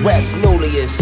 West Nullius,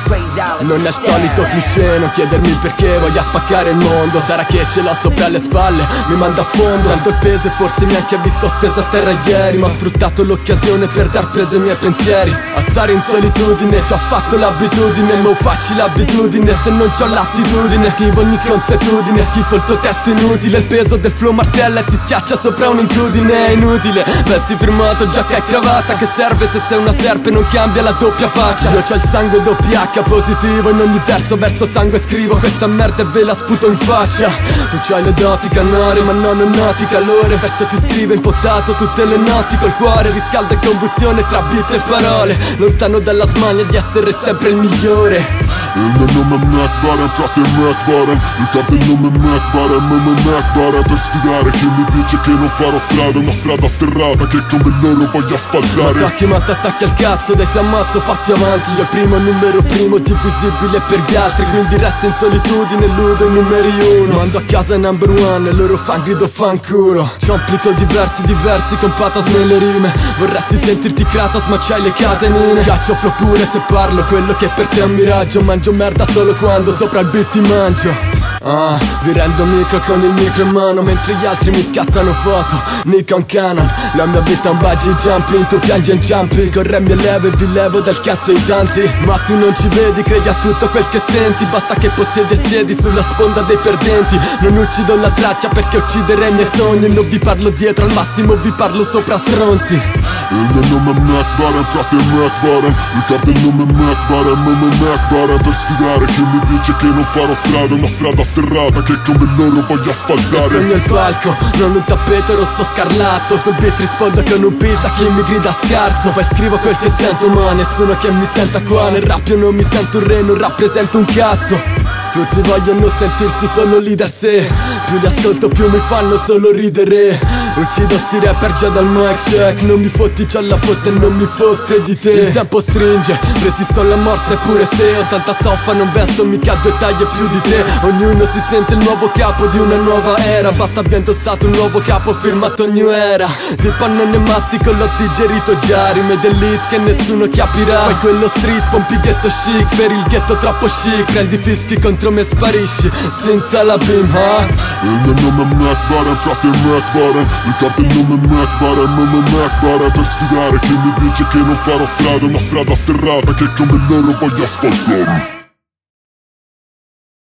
Crazy Island. Non è il solito cliché, non chiedermi il perché voglia spaccare il mondo. Sarà che ce l'ho sopra le spalle, mi manda a fondo. Sento il peso e forse mi ha anche visto steso a terra ieri, ma ho sfruttato l'occasione per dar peso ai miei pensieri. A stare in solitudine ci ho fatto l'abitudine, mo facci l'abitudine se non c'ho l'attitudine. Schivo ogni consuetudine, schifo il tuo testo inutile. Il peso del flow martella e ti schiaccia sopra un'incudine. È inutile, vesti firmato, giacca e cravatta. Che serve se sei una serpe, non cambia la doppia faccia. Io c'ho il sangue doppia H positivo, in ogni verso sangue scrivo questa merda e ve la sputo in faccia. Tu c'hai le doti canore ma non noti calore. Verso ti scrive impottato tutte le notti col cuore. Riscaldo e combustione tra beat e parole, lontano dalla smania di essere sempre il migliore. Il mio nome è Mac Baren, frate Mac Baren. Ricordo il nome Mac Baren, nome Mac Baren. Per sfidare chi mi dice che non farò strada, una strada sterrata che come loro voglio asfaltare. Attacchi ma t'attacchi al cazzo, dai ti ammazzo, fatti avanti. Io il primo numero primo, divisibile per gli altri. Quindi resto in solitudine, ludo i numeri uno. Mando a casa number one e loro fan grido fanculo. Ciomplico diversi con pathos nelle rime. Vorresti sentirti Kratos ma c'hai le catenine. Caccio flow pure se parlo, quello che per te è un miraggio. Mangio merda solo quando sopra il beat ti mangio. Vi rendo micro con il micro in mano mentre gli altri mi scattano foto. Nikon Canon, la mia vita è un bungee jumping. Tu piangi in jumping, corremi e levo e vi levo dal cazzo i tanti. Ma tu non ci vedi, credi a tutto quel che senti. Basta che possiedi e siedi sulla sponda dei perdenti. Non uccido la traccia perché ucciderei i miei sogni. Non vi parlo dietro, al massimo vi parlo sopra stronzi. Il mio nome è Mac Baren, frate Mac Baren. Ricordo il nome Mac Baren, nome Mac Baren. Per sfidare chi mi dice che non farò strada, una strada sterrata che come loro voglio asfaltare. Sogno il palco, non un tappeto rosso scarlatto. Sul beat rispondo con un pisa chi mi grida scarso. Poi scrivo quel che sento ma nessuno che mi senta qua. Nel rap io non mi sento un re, non rappresento un cazzo. Tutti vogliono sentirsi solo leader sé. Più li ascolto più mi fanno solo ridere. Uccido sti rapper già dal mic check. Non mi fotti, c'ho la fotte e non mi fotte di te. Il tempo stringe, resisto alla morsa eppure se ho tanta stoffa non vesto mica 2 taglie più di te. Ognuno si sente il nuovo capo di una nuova era. Basta abbia indossato un nuovo capo firmato New Era. Di pannone mastico l'ho digerito già. Rime d'elite che nessuno capirà. Fai quello street, pompi ghetto chic. Per il ghetto troppo chic, prendi fischi contro me sparisci senza la bim, Il mio nome è Mac Baren, frate Mac Baren. Ricordo il nome Mac Baren, nome Mac Baren. Per sfidare chi mi dice che non farò strada, una strada sterrata che come loro voglio asfaltare.